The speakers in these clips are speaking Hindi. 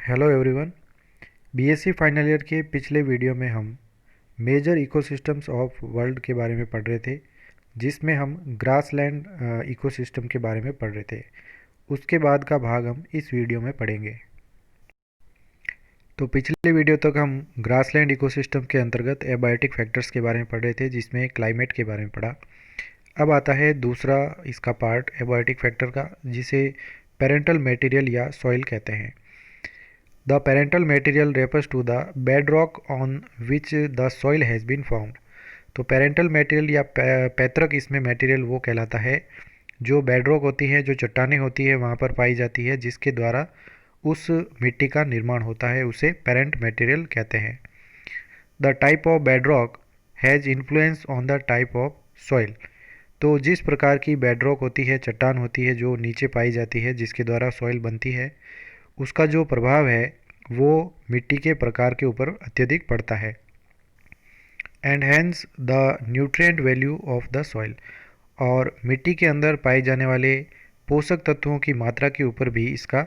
Hello everyone. BSc final year के पिछले वीडियो में हम मेजर इकोसिस्टम्स ऑफ वर्ल्ड के बारे में पढ़ रहे थे, जिसमें हम ग्रासलैंड इकोसिस्टम के बारे में पढ़ रहे थे। उसके बाद का भाग हम इस वीडियो में पढ़ेंगे। तो पिछले वीडियो तक हम ग्रासलैंड इकोसिस्टम के अंतर्गत एबायोटिक फैक्टर्स के बारे में पढ़ रहे थे, जिसमें क्लाइमेट के बारे में पढ़ा। अब आता है दूसरा इसका पार्ट एबायोटिक फैक्टर का, जिसे पेरेंटल मटेरियल या सॉइल कहते हैं। The parental material refers to the bedrock on which the soil has been formed। तो पेरेंटल मटेरियल या पैतृक इसमें मटेरियल वो कहलाता है जो बेडरॉक होती है, जो चट्टानें होती है वहाँ पर पाई जाती है, जिसके द्वारा उस मिट्टी का निर्माण होता है, उसे पेरेंट मटेरियल कहते हैं। The type of bedrock has influence on the type of soil. तो जिस प्रकार की बेडरॉक होती है, चट्टान होती है जो नीचे पाई जाती है, जिसके द्वारा सॉइल बनती है, उसका जो प्रभाव है वो मिट्टी के प्रकार के ऊपर अत्यधिक पड़ता है। And hence the nutrient value of the soil. और मिट्टी के अंदर पाए जाने वाले पोषक तत्वों की मात्रा के ऊपर भी इसका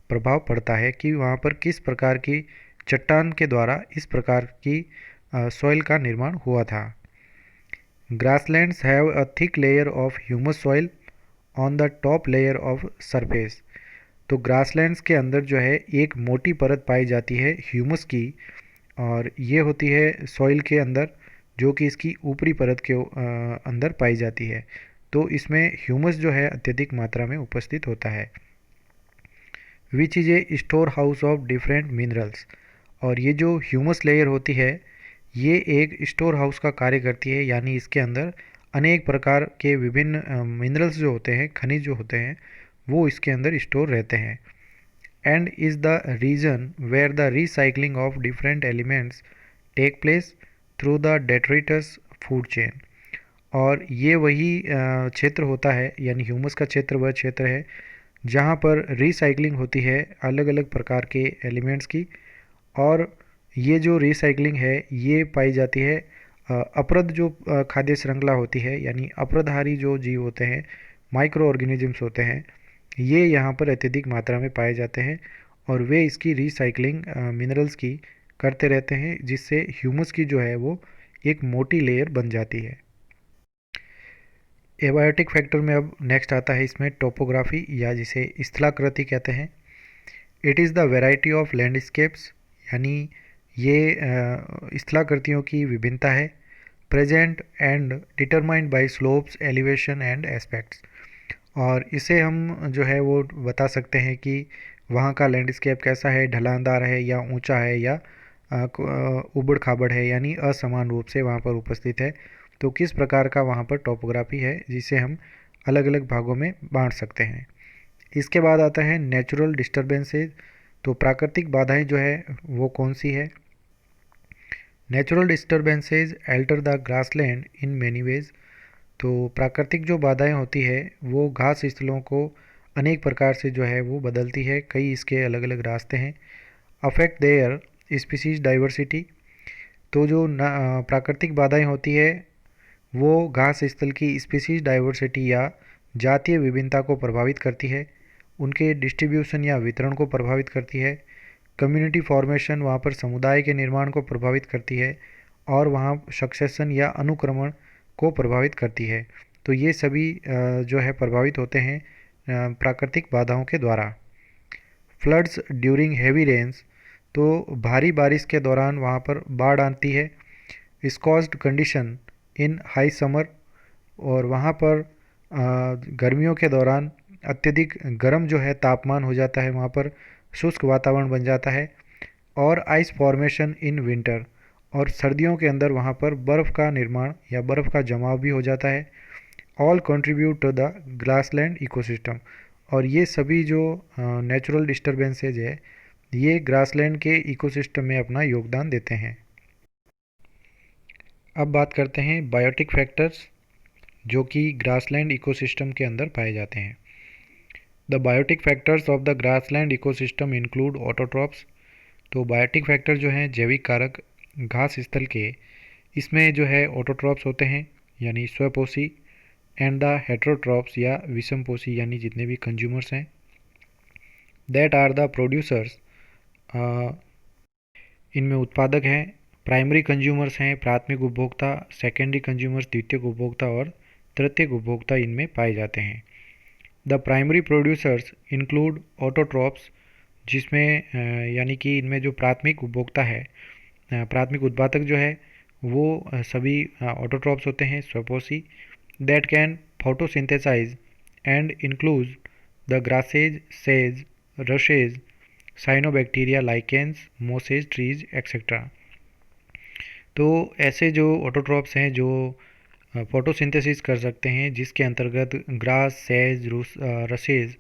प्रभाव पड़ता है कि वहाँ पर किस प्रकार की चट्टान के द्वारा इस प्रकार की सॉइल का निर्माण हुआ था। Grasslands have a thick layer of humus soil on the top layer of surface. तो ग्रासलैंड्स के अंदर जो है एक मोटी परत पाई जाती है ह्यूमस की, और ये होती है सॉइल के अंदर, जो कि इसकी ऊपरी परत के अंदर पाई जाती है। तो इसमें ह्यूमस जो है अत्यधिक मात्रा में उपस्थित होता है। Which is a store house of different minerals. और ये जो ह्यूमस लेयर होती है ये एक स्टोर हाउस का कार्य करती है, यानी इसके अंदर अनेक प्रकार के विभिन्न मिनरल्स जो होते हैं, खनिज जो होते हैं, वो इसके अंदर स्टोर रहते हैं। And is the region where the recycling of different elements take place through the detritus food chain. और ये वही क्षेत्र होता है, यानी ह्यूमस का क्षेत्र वह क्षेत्र है जहाँ पर रिसाइकलिंग होती है अलग अलग प्रकार के एलिमेंट्स की। और ये जो रिसाइकलिंग है ये पाई जाती है अपरद जो खाद्य श्रृंखला होती है, यानी अपरदहारी जो जीव होते हैं, माइक्रो ऑर्गेनिजम्स होते हैं, ये यहाँ पर अत्यधिक मात्रा में पाए जाते हैं और वे इसकी रिसाइकलिंग मिनरल्स की करते रहते हैं, जिससे ह्यूमस की जो है वो एक मोटी लेयर बन जाती है। एबायोटिक फैक्टर में अब नेक्स्ट आता है इसमें टोपोग्राफी, या जिसे स्थलाकृति कहते हैं। It is the variety of landscapes, यानी ये स्थलाकृतियों की विभिन्नता है। Present and determined by slopes, elevation and aspects. और इसे हम जो है वो बता सकते हैं कि वहाँ का लैंडस्केप कैसा है, ढलानदार है या ऊंचा है या उबड़ खाबड़ है, यानी असमान रूप से वहाँ पर उपस्थित है। तो किस प्रकार का वहाँ पर टोपोग्राफी है, जिसे हम अलग अलग भागों में बांट सकते हैं। इसके बाद आता है नेचुरल डिस्टर्बेंसेज। तो प्राकृतिक बाधाएं जो है वो कौन सी है। Natural disturbances alter the grassland in many ways. तो प्राकृतिक जो बाधाएं होती है वो घास स्थलों को अनेक प्रकार से जो है वो बदलती है, कई इसके अलग अलग रास्ते हैं। Affect there species diversity. तो जो प्राकृतिक बाधाएं होती है वो घास स्थल की स्पीसीज डाइवर्सिटी या जातीय विभिन्नता को प्रभावित करती है, उनके डिस्ट्रीब्यूशन या वितरण को प्रभावित करती है। कम्युनिटी फॉर्मेशन, वहाँ पर समुदाय के निर्माण को प्रभावित करती है, और वहाँ सक्सेशन या अनुक्रमण को प्रभावित करती है। तो ये सभी जो है प्रभावित होते हैं प्राकृतिक बाधाओं के द्वारा। Floods during heavy rains. तो भारी बारिश के दौरान वहाँ पर बाढ़ आती है। स्कॉज्ड कंडीशन इन हाई समर। और वहाँ पर गर्मियों के दौरान अत्यधिक गर्म जो है तापमान हो जाता है, वहाँ पर शुष्क वातावरण बन जाता है। और आइस फॉर्मेशन इन विंटर। और सर्दियों के अंदर वहाँ पर बर्फ़ का निर्माण या बर्फ़ का जमाव भी हो जाता है। All contribute to the grassland ecosystem. और ये सभी जो नेचुरल डिस्टर्बेंसेज है ये ग्रासलैंड के इकोसिस्टम में अपना योगदान देते हैं। अब बात करते हैं बायोटिक फैक्टर्स जो कि ग्रासलैंड इकोसिस्टम के अंदर पाए जाते हैं। The biotic factors of the grassland ecosystem include autotrophs. तो बायोटिक फैक्टर जो हैं जैविक कारक घास स्थल के, इसमें जो है ऑटोट्रॉप्स होते हैं यानी स्वपोषी, एंड द हेट्रोट्रॉप्स या विषमपोषी, यानी जितने भी कंज्यूमर्स हैं, दैट आर द प्रोड्यूसर्स इनमें उत्पादक हैं, प्राइमरी कंज्यूमर्स हैं प्राथमिक उपभोक्ता, सेकेंडरी कंज्यूमर्स द्वितीयक उपभोक्ता और तृतीयक उपभोक्ता इनमें पाए जाते हैं। The primary producers include autotrophs, जिसमें यानी कि इनमें जो प्राथमिक उपभोक्ता है, प्राथमिक उत्पादक जो है वो सभी ऑटोट्रॉप्स होते हैं, स्वपोषी, that can photosynthesise and include the grasses, सेज, rushes, cyanobacteria, lichens, mosses, trees etcetera. तो ऐसे जो ऑटोट्रॉप्स हैं जो फोटोसिंथेसिस कर सकते हैं, जिसके अंतर्गत ग्रास, सेज, रसेज,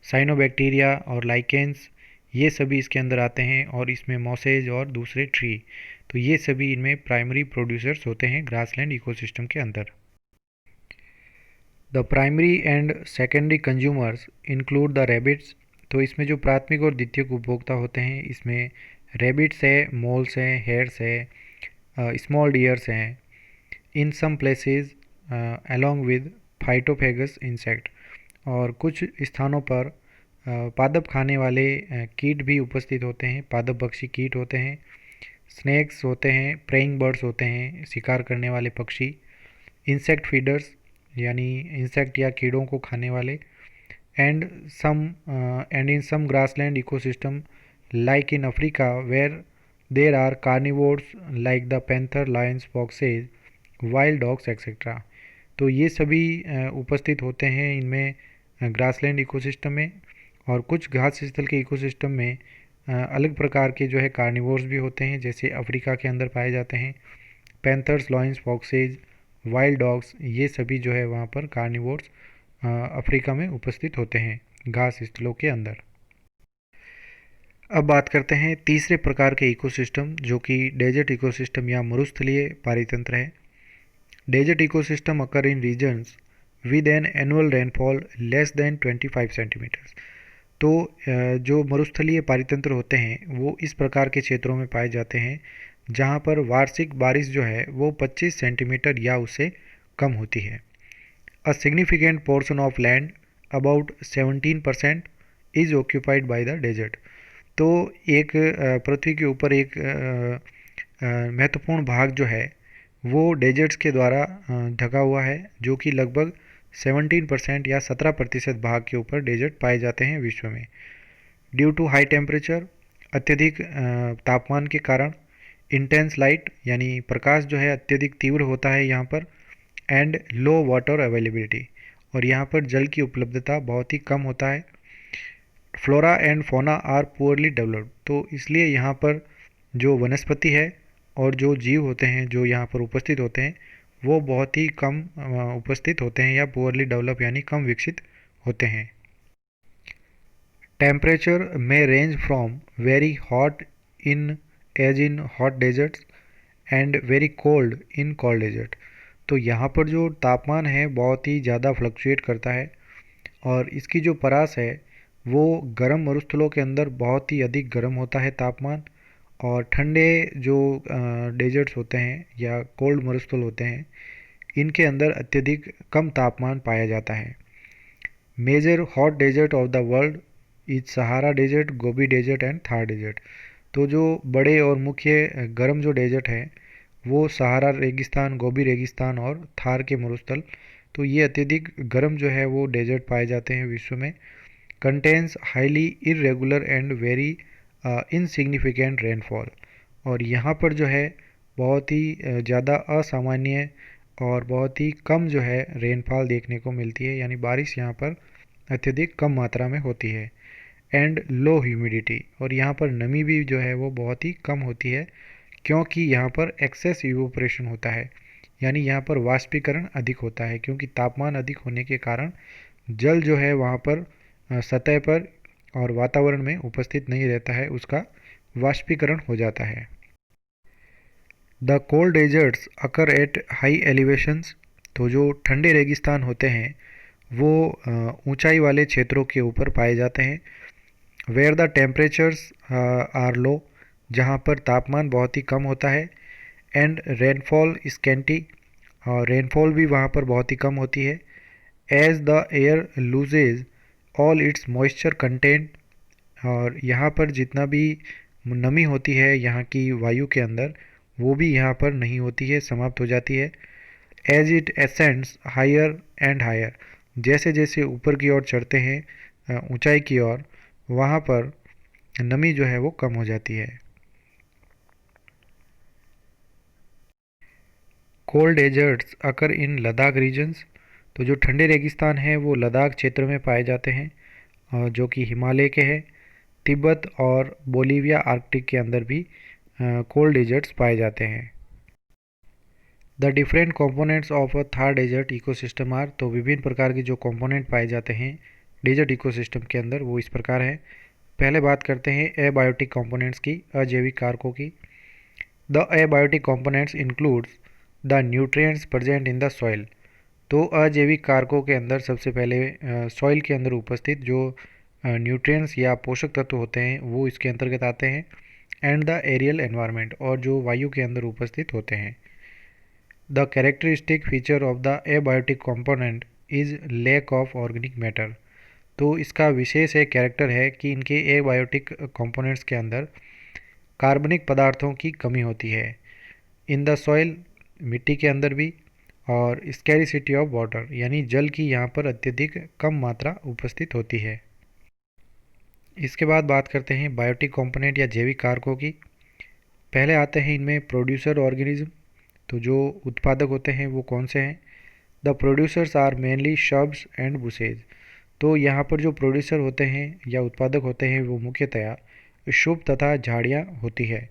साइनोबैक्टीरिया और लाइकेंस ये सभी इसके अंदर आते हैं, और इसमें मॉसेज और दूसरे ट्री, तो ये सभी इनमें प्राइमरी प्रोड्यूसर्स होते हैं ग्रासलैंड इकोसिस्टम के अंदर। The primary and secondary consumers include the rabbits, तो इसमें जो प्राथमिक और द्वितीयक उपभोक्ता होते हैं इसमें रैबिट्स है, मोल्स हैं, हेयर्स है, स्मॉल डियर्स हैं, in some places along with phytophagous insect, और कुछ स्थानों पर पादप खाने वाले कीट भी उपस्थित होते हैं, पादप पक्षी कीट होते हैं, स्नेक्स होते हैं, प्रेइंग बर्ड्स होते हैं, शिकार करने वाले पक्षी, इंसेक्ट फीडर्स यानी इंसेक्ट या कीड़ों को खाने वाले, and in some grassland ecosystem like in Africa where there are carnivores like the panther, lions, foxes, wild dogs etcetera. तो ये सभी उपस्थित होते हैं इनमें ग्रासलैंड इकोसिस्टम में, और कुछ घास स्थल के इकोसिस्टम में अलग प्रकार के जो है कार्निवोर्स भी होते हैं, जैसे अफ्रीका के अंदर पाए जाते हैं panthers, lions, foxes, wild dogs, ये सभी जो है वहाँ पर कार्निवोर्स अफ्रीका में उपस्थित होते हैं घास स्थलों के अंदर। अब बात करते हैं तीसरे प्रकार के इकोसिस्टम, जो कि डेजर्ट इकोसिस्टम या मरुस्थलीय पारितंत्र है। Desert ecosystem occur in regions with an annual rainfall less than 25 centimetres. तो जो मरुस्थलीय पारितंत्र होते हैं वो इस प्रकार के क्षेत्रों में पाए जाते हैं जहाँ पर वार्षिक बारिश जो है वो 25 सेंटीमीटर या उससे कम होती है। A significant portion of land about 17% is occupied by the desert. तो एक पृथ्वी के ऊपर एक महत्वपूर्ण भाग जो है वो डेजर्ट्स के द्वारा ढका हुआ है, जो कि लगभग 17% या 17% भाग के ऊपर डेजर्ट पाए जाते हैं विश्व में। ड्यू टू हाई टेम्परेचर, अत्यधिक तापमान के कारण, इंटेंस लाइट यानी प्रकाश जो है अत्यधिक तीव्र होता है यहाँ पर, एंड लो वाटर अवेलेबिलिटी, और यहाँ पर जल की उपलब्धता बहुत ही कम होता है। Flora and fauna are poorly developed, तो इसलिए यहाँ पर जो वनस्पति है और जो जीव होते हैं जो यहाँ पर उपस्थित होते हैं वो बहुत ही कम उपस्थित होते हैं या पुअरली डेवलप यानी कम विकसित होते हैं। टेम्परेचर में range from very hot in hot deserts and very cold in cold desert. तो यहाँ पर जो तापमान है बहुत ही ज़्यादा फ्लक्चुएट करता है, और इसकी जो परास है वो गर्म मरुस्थलों के अंदर बहुत ही अधिक गर्म होता है तापमान, और ठंडे जो डेजर्ट्स होते हैं या कोल्ड मरुस्थल होते हैं इनके अंदर अत्यधिक कम तापमान पाया जाता है। Major hot desert of the world is Sahara desert, Gobi desert and Thar desert. तो जो बड़े और मुख्य गर्म जो डेजर्ट हैं वो सहारा रेगिस्तान, गोबी रेगिस्तान और थार के मरुस्थल, तो ये अत्यधिक गर्म जो है वो डेजर्ट पाए जाते हैं विश्व में। Contains highly irregular and very insignificant rainfall, और यहाँ पर जो है बहुत ही ज़्यादा असामान्य और बहुत ही कम जो है रेनफॉल देखने को मिलती है, यानी बारिश यहाँ पर अत्यधिक कम मात्रा में होती है। एंड लो ह्यूमिडिटी, और यहाँ पर नमी भी जो है वो बहुत ही कम होती है, क्योंकि यहाँ पर एक्सेस इवोपरेशन होता है, यानी यहाँ पर वाष्पीकरण अधिक होता है, क्योंकि तापमान अधिक होने के कारण जल जो है वहाँ पर सतह पर और वातावरण में उपस्थित नहीं रहता है, उसका वाष्पीकरण हो जाता है। The cold deserts occur at high elevations, तो जो ठंडे रेगिस्तान होते हैं वो ऊंचाई वाले क्षेत्रों के ऊपर पाए जाते हैं। Where the temperatures are low, जहाँ पर तापमान बहुत ही कम होता है, एंड रेनफॉल स्कैंटी, और रेनफॉल भी वहाँ पर बहुत ही कम होती है। As the air loses all its moisture content, और यहाँ पर जितना भी नमी होती है यहाँ की वायु के अंदर, वो भी यहाँ पर नहीं होती है, समाप्त हो जाती है। As it ascends higher and higher, जैसे जैसे ऊपर की ओर चढ़ते हैं ऊंचाई की ओर, वहाँ पर नमी जो है वो कम हो जाती है। कोल्ड डेजर्ट्स अकर इन लद्दाख रीजन्स, तो जो ठंडे रेगिस्तान हैं वो लद्दाख क्षेत्र में पाए जाते हैं, जो कि हिमालय के हैं। तिब्बत और बोलीविया आर्कटिक के अंदर भी कोल्ड डेजर्ट्स पाए जाते हैं। The different components of a Thar desert ecosystem are, तो विभिन्न प्रकार के जो कंपोनेंट पाए जाते हैं डेजर्ट इकोसिस्टम के अंदर वो इस प्रकार है। पहले बात करते हैं एबायोटिक कंपोनेंट्स की, अजैविक कारकों की। The abiotic components includes the nutrients present in the soil, तो अजैविक कारकों के अंदर सबसे पहले सॉइल के अंदर उपस्थित जो न्यूट्रिएंट्स या पोषक तत्व होते हैं वो इसके अंतर्गत आते हैं। एंड द एरियल एनवायरनमेंट, और जो वायु के अंदर उपस्थित होते हैं। The characteristic feature of the abiotic component is lack of organic matter, तो इसका विशेष एक कैरेक्टर है कि इनके एबायोटिक कंपोनेंट्स के अंदर कार्बनिक पदार्थों की कमी होती है। इन द सॉइल, मिट्टी के अंदर भी, और स्कैरिसिटी ऑफ वाटर, यानी जल की यहाँ पर अत्यधिक कम मात्रा उपस्थित होती है। इसके बाद बात करते हैं बायोटिक कंपोनेंट या जैविक कारकों की। पहले आते हैं इनमें प्रोड्यूसर ऑर्गेनिज्म, तो जो उत्पादक होते हैं वो कौन से हैं। The producers are mainly shrubs and bushes, तो यहाँ पर जो प्रोड्यूसर होते हैं या उत्पादक होते हैं वो मुख्यतया शुभ तथा झाड़ियाँ होती है।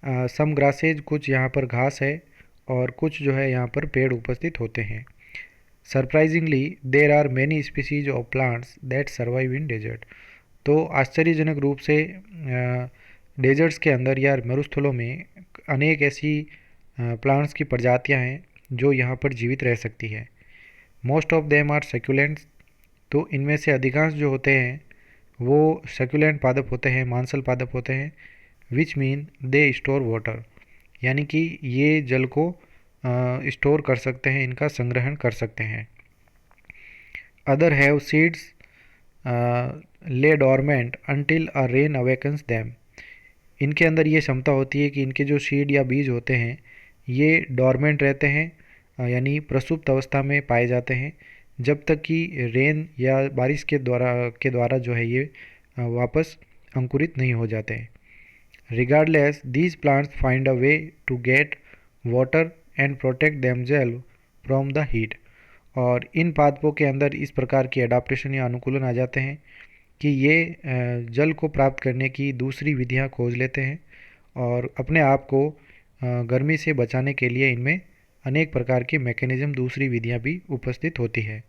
सम ग्रासेज, कुछ यहाँ पर घास है, और कुछ जो है यहाँ पर पेड़ उपस्थित होते हैं। Surprisingly there are many species of plants that survive in desert, तो आश्चर्यजनक रूप से डेजर्ट्स के अंदर या मरुस्थलों में अनेक ऐसी प्लांट्स की प्रजातियां हैं जो यहाँ पर जीवित रह सकती है। Most of them are succulents, तो इनमें से अधिकांश जो होते हैं वो सेक्युलेंट पादप होते हैं, मांसल पादप होते हैं। Which mean they store water, यानी कि ये जल को स्टोर कर सकते हैं, इनका संग्रहण कर सकते हैं। अदर हैव सीड्स ले डॉर्मेंट अनटिल अ रेन अवेकन्स दैम, इनके अंदर ये क्षमता होती है कि इनके जो सीड या बीज होते हैं ये डॉर्मेंट रहते हैं, यानी प्रसुप्त अवस्था में पाए जाते हैं, जब तक कि रेन या बारिश के द्वारा जो है ये वापस अंकुरित नहीं हो जाते हैं। Regardless these plants find a way to get water and protect themselves from the heat, और इन पादपों के अंदर इस प्रकार की अडाप्टेशन या अनुकूलन आ जाते हैं कि ये जल को प्राप्त करने की दूसरी विधियां खोज लेते हैं, और अपने आप को गर्मी से बचाने के लिए इनमें अनेक प्रकार के मैकेनिज्म, दूसरी विधियां भी उपस्थित होती है।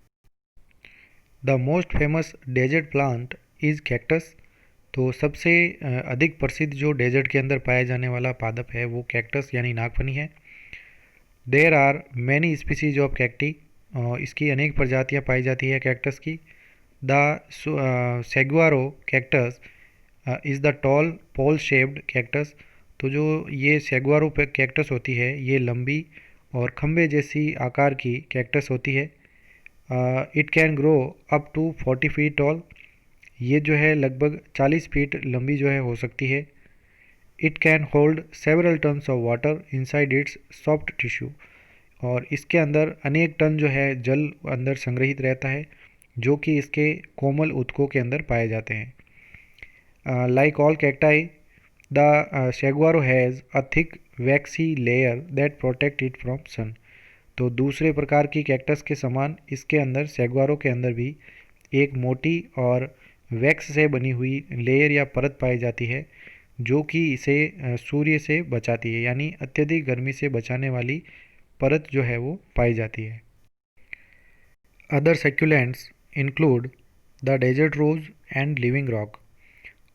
The most famous desert plant is cactus, तो सबसे अधिक प्रसिद्ध जो डेजर्ट के अंदर पाया जाने वाला पादप है वो कैक्टस यानी नागफनी है। There are many species of cacti, इसकी अनेक प्रजातियां पाई जाती है कैक्टस की। The saguaro cactus is the tall pole shaped cactus, तो जो ये सेगुआरो कैक्टस होती है ये लंबी और खम्बे जैसी आकार की कैक्टस होती है। It can grow up to 40 feet tall, ये जो है लगभग 40 फीट लंबी जो है हो सकती है। It can hold several tons of water inside it's soft tissue, और इसके अंदर अनेक टन जो है जल अंदर संग्रहित रहता है जो कि इसके कोमल ऊतकों के अंदर पाए जाते हैं। Like all cacti the saguaro has a thick waxy layer that protect it from sun, तो दूसरे प्रकार की कैक्टस के समान इसके अंदर, सेगुआरो के अंदर भी एक मोटी और वैक्स से बनी हुई लेयर या परत पाई जाती है जो कि इसे सूर्य से बचाती है, यानी अत्यधिक गर्मी से बचाने वाली परत जो है वो पाई जाती है। Other succulents include the desert rose and living rock,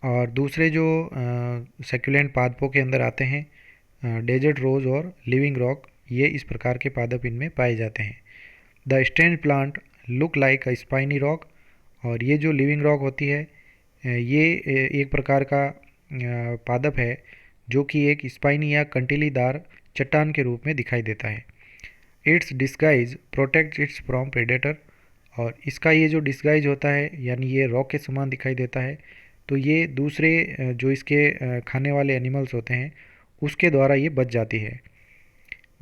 और दूसरे जो सेक्युलेंट पादपों के अंदर आते हैं डेजर्ट रोज और लिविंग रॉक, ये इस प्रकार के पादप इनमें पाए जाते हैं। The stand plant look like a spiny rock, और ये जो लिविंग रॉक होती है ये एक प्रकार का पादप है जो कि एक स्पाइनी या कंटीलीदार चट्टान के रूप में दिखाई देता है। It's disguise protect it's from predator, और इसका ये जो डिस्गाइज होता है यानी ये रॉक के समान दिखाई देता है, तो ये दूसरे जो इसके खाने वाले एनिमल्स होते हैं उसके द्वारा ये बच जाती है।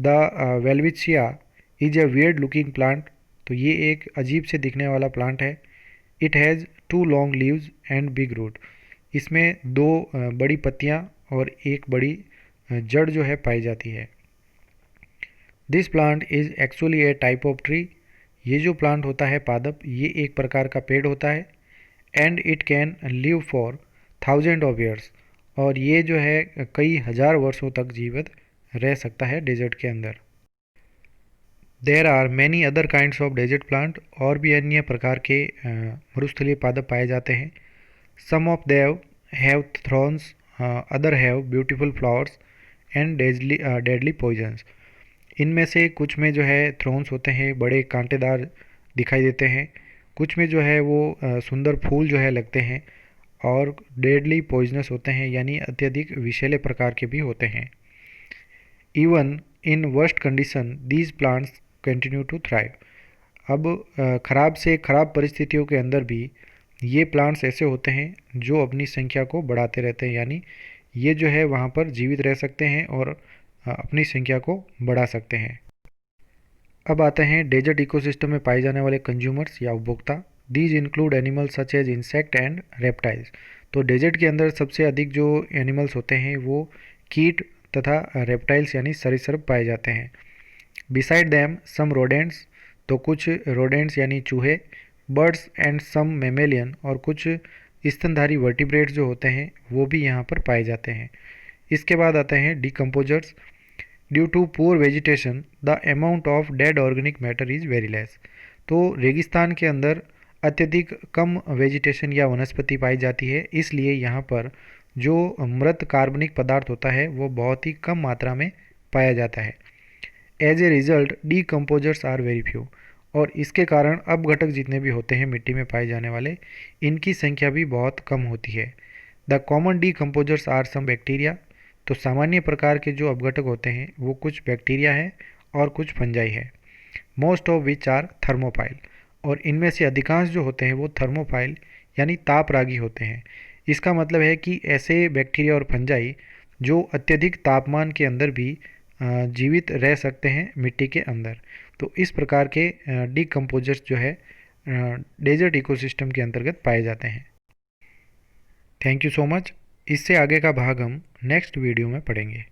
The welwitschia is a weird looking plant, तो ये एक अजीब से दिखने वाला प्लांट है। It has two long leaves and big root, इसमें दो बड़ी पत्तियाँ और एक बड़ी जड़ जो है पाई जाती है। This plant is actually A type of tree, ये जो प्लांट होता है पादप, ये एक प्रकार का पेड़ होता है। And it can live for thousand of years, और ये जो है कई हजार वर्षों तक जीवित रह सकता है डेजर्ट के अंदर। There are many other kinds of desert plant, और भी अन्य प्रकार के मरुस्थलीय पादप पाए जाते हैं। Some of them have thorns, other have beautiful flowers and deadly poisons. इनमें से कुछ में जो है थ्रोन्स होते हैं, बड़े कांटेदार दिखाई देते हैं, कुछ में जो है वो सुंदर फूल जो है लगते हैं, और डेडली पॉइजनस होते हैं, यानी अत्यधिक विषैले प्रकार के भी होते हैं। Even in worst condition these plants continue to thrive. अब ख़राब से ख़राब परिस्थितियों के अंदर भी ये प्लांट्स ऐसे होते हैं जो अपनी संख्या को बढ़ाते रहते हैं, यानी ये जो है वहाँ पर जीवित रह सकते हैं और अपनी संख्या को बढ़ा सकते हैं। अब आते हैं डेजर्ट इकोसिस्टम में पाए जाने वाले कंज्यूमर्स या उपभोक्ता। These include animals such as insect and reptiles. तो डेजर्ट के अंदर सबसे अधिक जो एनिमल्स होते हैं वो कीट तथा रेप्टाइल्स यानी सरीसृप पाए जाते हैं। बिसाइड दैम सम रोडेंट्स, तो कुछ रोडेंट्स यानी चूहे, बर्ड्स एंड सम मेमेलियन, और कुछ स्तनधारी वर्टिब्रेट्स जो होते हैं वो भी यहाँ पर पाए जाते हैं। इसके बाद आते हैं decomposers. Due to poor vegetation the amount of dead organic matter is very less. तो रेगिस्तान के अंदर अत्यधिक कम वेजिटेशन या वनस्पति पाई जाती है, इसलिए यहाँ पर जो मृत कार्बनिक पदार्थ होता है वो बहुत ही कम मात्रा में पाया जाता है। As a result decomposers are very few, और इसके कारण अपघटक जितने भी होते हैं मिट्टी में पाए जाने वाले, इनकी संख्या भी बहुत कम होती है। The common decomposers are some bacteria, तो सामान्य प्रकार के जो अपघटक होते हैं वो कुछ बैक्टीरिया है और कुछ फंजाई है। Most of which are thermophile, और इनमें से अधिकांश जो होते हैं वो थर्मोफाइल यानी तापरागी होते हैं। इसका मतलब है कि ऐसे बैक्टीरिया और फंजाई जो अत्यधिक तापमान के अंदर भी जीवित रह सकते हैं मिट्टी के अंदर। तो इस प्रकार के डीकम्पोजर्स जो है डेजर्ट इकोसिस्टम के अंतर्गत पाए जाते हैं। Thank you so much. इससे आगे का भाग हम नेक्स्ट वीडियो में पढ़ेंगे।